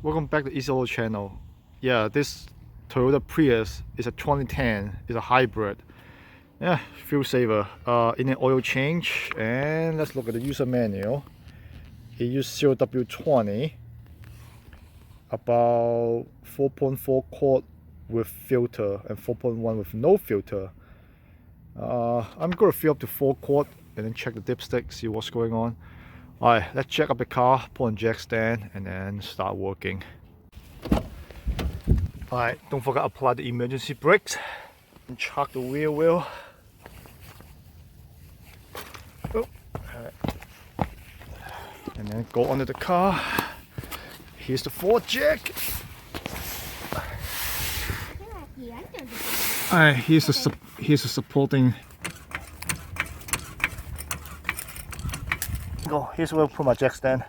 welcome back to Easy Auto channel. Yeah, this Toyota Prius is a 2010. It's a hybrid. Yeah, fuel saver. In an oil change, and let's look at the user manual. It uses 0W20, about 4.4 quart with filter and 4.1 with no filter. I'm gonna fill up to 4 quart and then check the dipstick, see what's going on. Alright, let's check up the car, put on jack stand, and then start working. Alright, don't forget to apply the emergency brakes and chuck the rear wheel. Oh, right. And then go under the car. Here's the forward jack. Alright, here's the supporting. Go. Here's where I put my jack stand.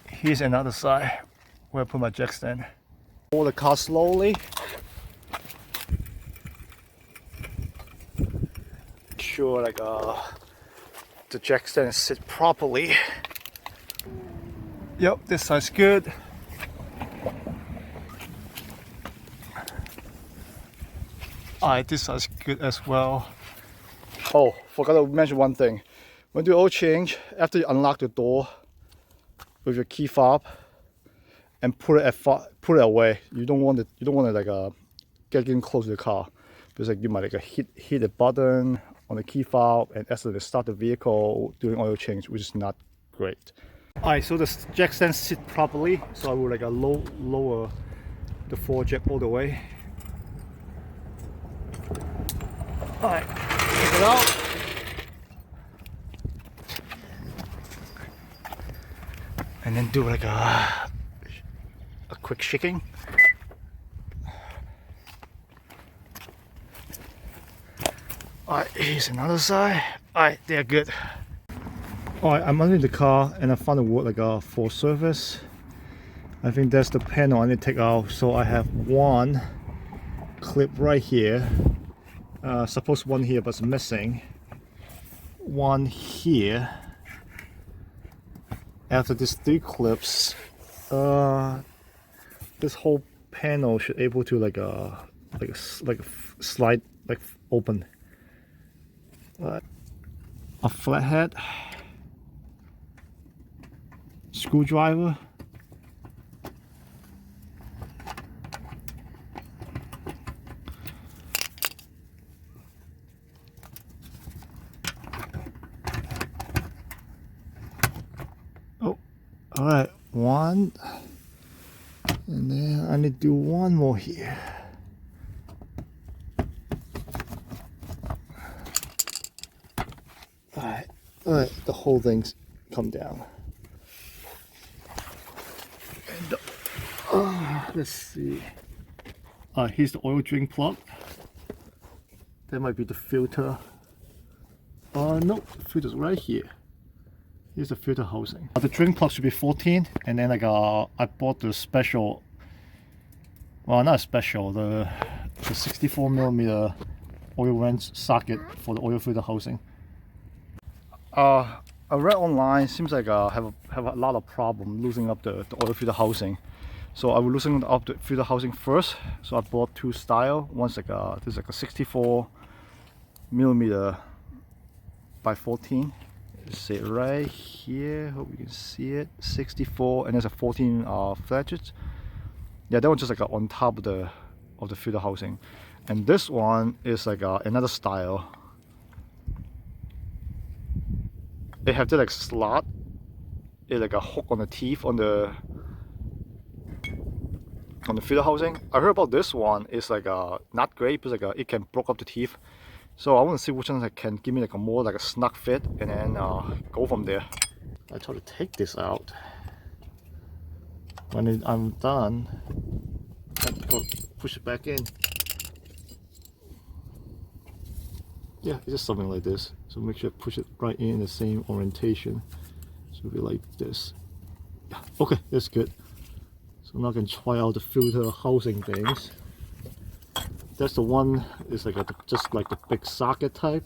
Here's another side where I put my jack stand. Pull the car slowly. Make sure the jack stand sits properly. Yep, this side's good. Alright, this side's good as well. Oh, forgot to mention one thing. When you do oil change, after you unlock the door with your key fob and put it away. You don't want to getting close to the car, because you might hit a button on the key fob and accidentally start the vehicle during oil change, which is not great. Alright, so the jack stand sit properly. So I will lower the forward jack all the way. Alright, take it out. And then do a quick shaking. Alright, here's another side. Alright, they're good. Alright, I'm under the car and I found a word for service. I think that's the panel I need to take out. So I have one clip right here. Suppose one here, but it's missing. One here. After these 3 clips, this whole panel should able to slide open. A flathead, screwdriver. Alright, one, and then I need to do one more here. Alright, the whole thing's come down. And let's see. Here's the oil drain plug. That might be the filter. No, the filter's right here. Here's the filter housing. The drain plug should be 14, and then I bought the special, well, not special, the 64mm oil wrench socket for the oil filter housing. I read online, seems like I have a lot of problem losing up the oil filter housing. So I will loosen up the filter housing first. So I bought 2 styles. One's this is a 64mm by 14. See it right here, hope you can see it. 64, and there's a 14 fletchers. Yeah, that one's just on top of the filter housing. And this one is another style. They have this slot. It's a hook on the teeth on the filter housing. I heard about this one. It's not great, but it can break up the teeth. So I want to see which one can give me a more a snug fit, and then go from there. I try to take this out. When I'm done, I push it back in. Yeah, it's just something like this. So make sure I push it right in the same orientation. So it'll be like this. Yeah, okay, that's good. So now I can try out the filter housing things. That's the one, is just like the big socket type.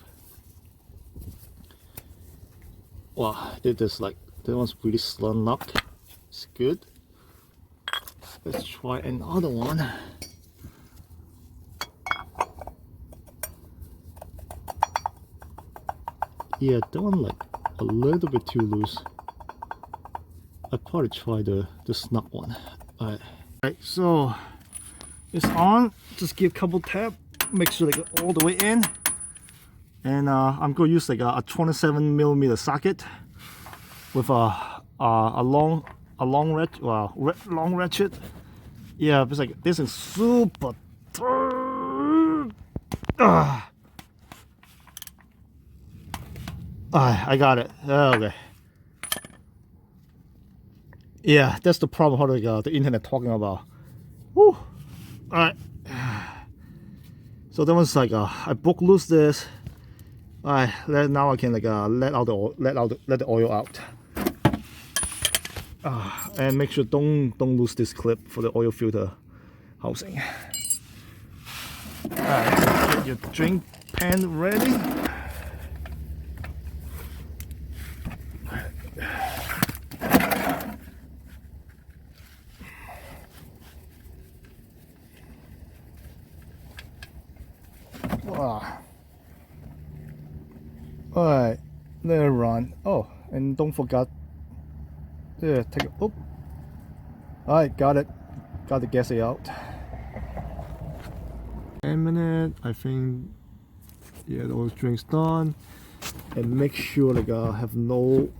Well, I did this that one's really slung up. It's good. Let's try another one. Yeah, that one like a little bit too loose. I'd probably try the snug one. Alright, so it's on. Just give a couple tap, make sure they get all the way in. And I'm going to use like a 27mm socket with a long ratchet. Yeah, it's like this is super. I got it. Okay. Yeah, that's the problem. How the internet talking about. Woo. Alright. So that one's like I broke loose this. Alright, now I can like let the oil out. And make sure don't lose this clip for the oil filter housing. Alright, get your drink pan ready. Alright, let it run. Oh, and don't forget. Yeah, take it. Oh. Alright, got it. Got the gas out. 10 minutes, I think. Yeah, those drinks done. And make sure like have no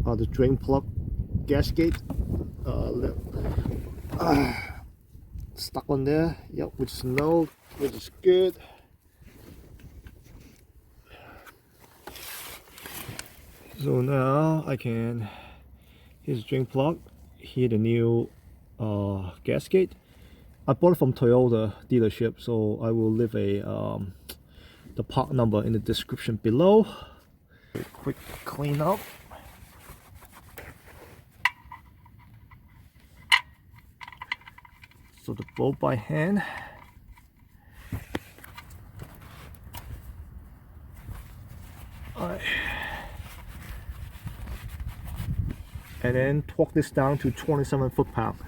the drain plug gasket stuck on there. Yep, which is no, which is good. So now I can, here's the drain plug, here the new gasket. I bought it from Toyota dealership, so I will leave a the part number in the description below. Quick clean up. So the bolt by hand. Alright. And then torque this down to 27 foot-pound.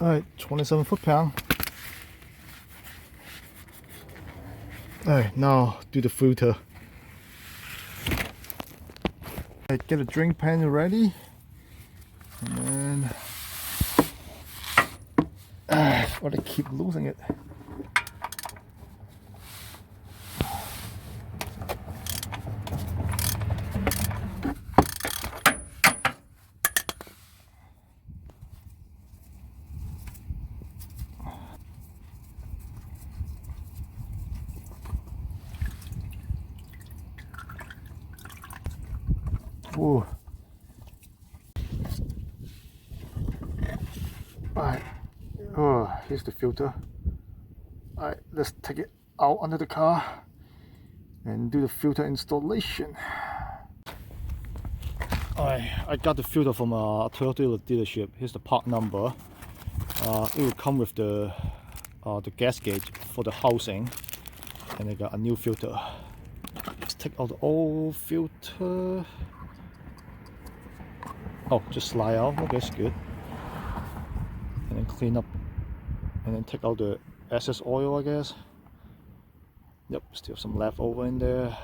Alright, 27 foot-pound. Alright, now do the filter. Alright, get a drink pan ready. And then gotta keep losing it. Whoa. Alright, oh, here's the filter. Alright, let's take it out under the car and do the filter installation. Alright, I got the filter from a Toyota dealership. Here's the part number. It will come with the gasket for the housing, and I got a new filter. Let's take out the old filter. Oh, just slide out. Okay, that's good. And then clean up, and then take out the excess oil, I guess. Yep, still some left over in there.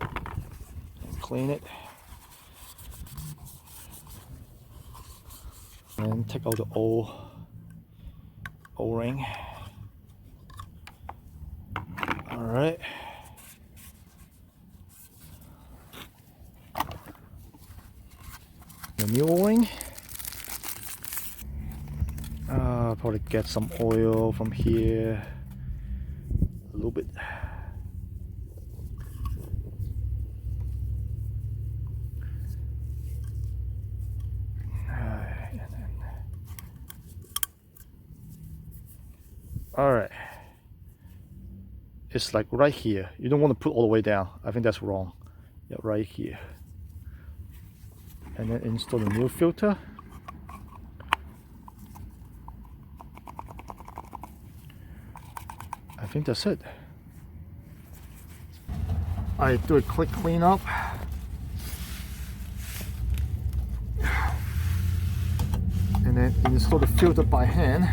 And clean it. And take out the old O-ring. Alright. The new O-ring. Probably get some oil from here. A little bit. Alright. It's like right here. You don't want to put all the way down. I think that's wrong. Yeah, right here. And then install the new filter. think that's it. I do a quick cleanup. And then install the filter by hand.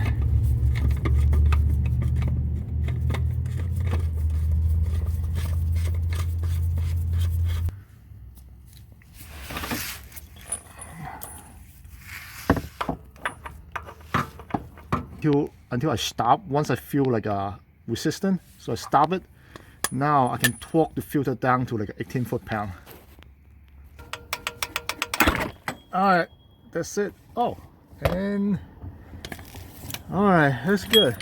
Until I stop. Once I feel like a resistant, so I stop it. Now I can torque the filter down to like 18 foot-pound. Alright, that's it. Oh, and alright, that's good.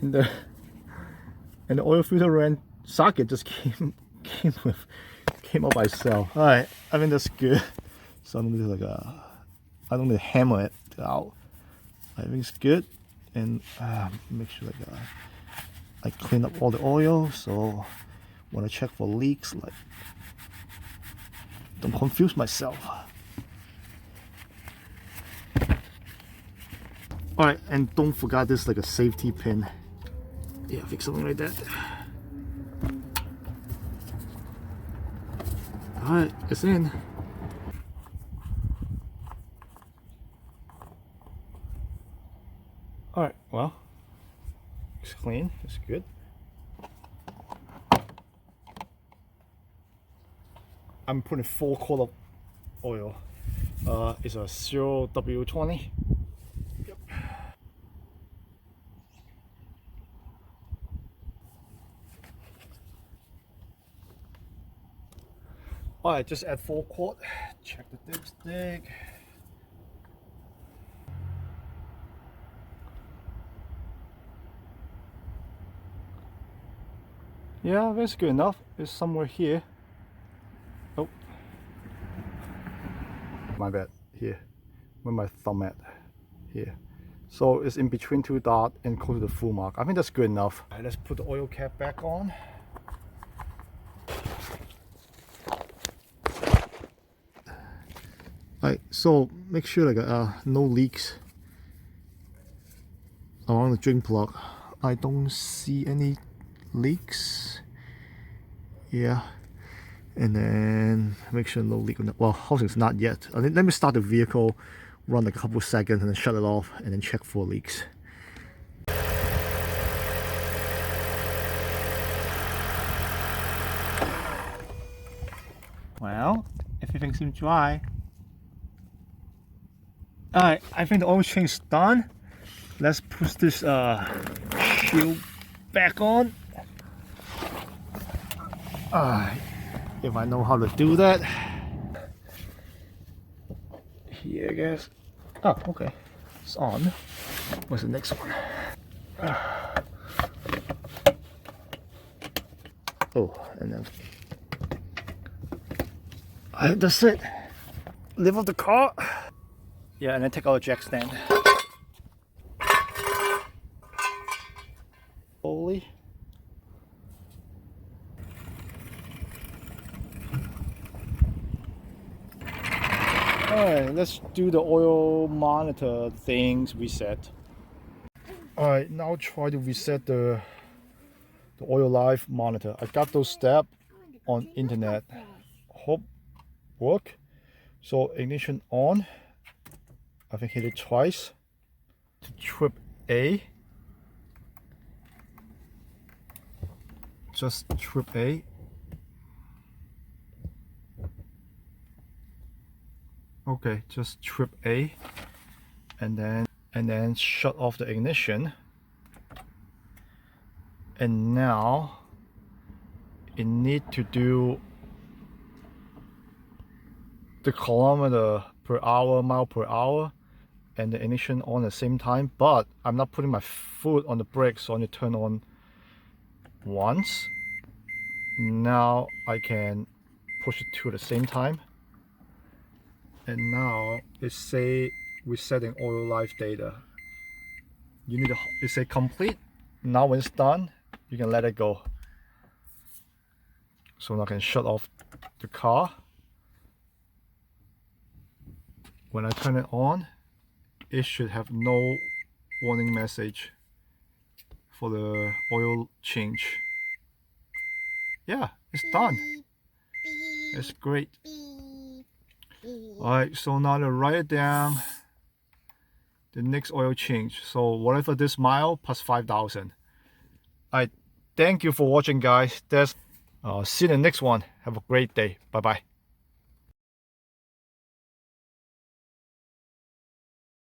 and the oil filter socket just came up by itself. Alright, I mean that's good. So I don't need I don't need to hammer it out. I think it's good, and make sure I clean up all the oil. So when I check for leaks, like don't confuse myself. All right, and don't forget this like a safety pin. Yeah, fix something like that. All right, it's in. Alright, well, it's clean, it's good. I'm putting 4 quart of oil. It's a 0W20. Yep. Alright, just add 4 quart. Check the dipstick. Yeah, that's good enough. It's somewhere here. Oh, my bad. Here, where my thumb at? Here. So it's in between 2 dots and close to the full mark. I think that's good enough. Right, let's put the oil cap back on. Alright, so make sure like no leaks around the drain plug. I don't see any leaks. Yeah, and then make sure no leak on the, well, housing's not yet. Let me start the vehicle, run like a couple seconds, and then shut it off, and then check for leaks. Well, everything seems dry. Alright, I think the oil change is done. Let's push this shield back on. If I know how to do that. Here, I guess. Oh, okay. It's on. What's the next one? Oh, and then that's it. Lift up the car. Yeah, and then take out the jack stand. Slowly. Alright, let's do the oil monitor things reset. Alright, now try to reset the oil life monitor. I got those steps on internet. Hope work. So ignition on. I think hit it twice. To trip A. Just trip A. Okay, just trip A, and then shut off the ignition. And now it need to do the kilometer per hour, mile per hour, and the ignition on at the same time. But I'm not putting my foot on the brake, so I need to turn on once. Now I can push it 2 at the same time. And now it say resetting oil life data. You need to, it say complete. Now when it's done, you can let it go. So now I can shut off the car. When I turn it on, it should have no warning message. for the oil change. Yeah, it's done. It's great. Alright, so now to write it down, the next oil change. So whatever this mile plus 5,000. Alright, thank you for watching, guys. See you in the next one. Have a great day. Bye bye.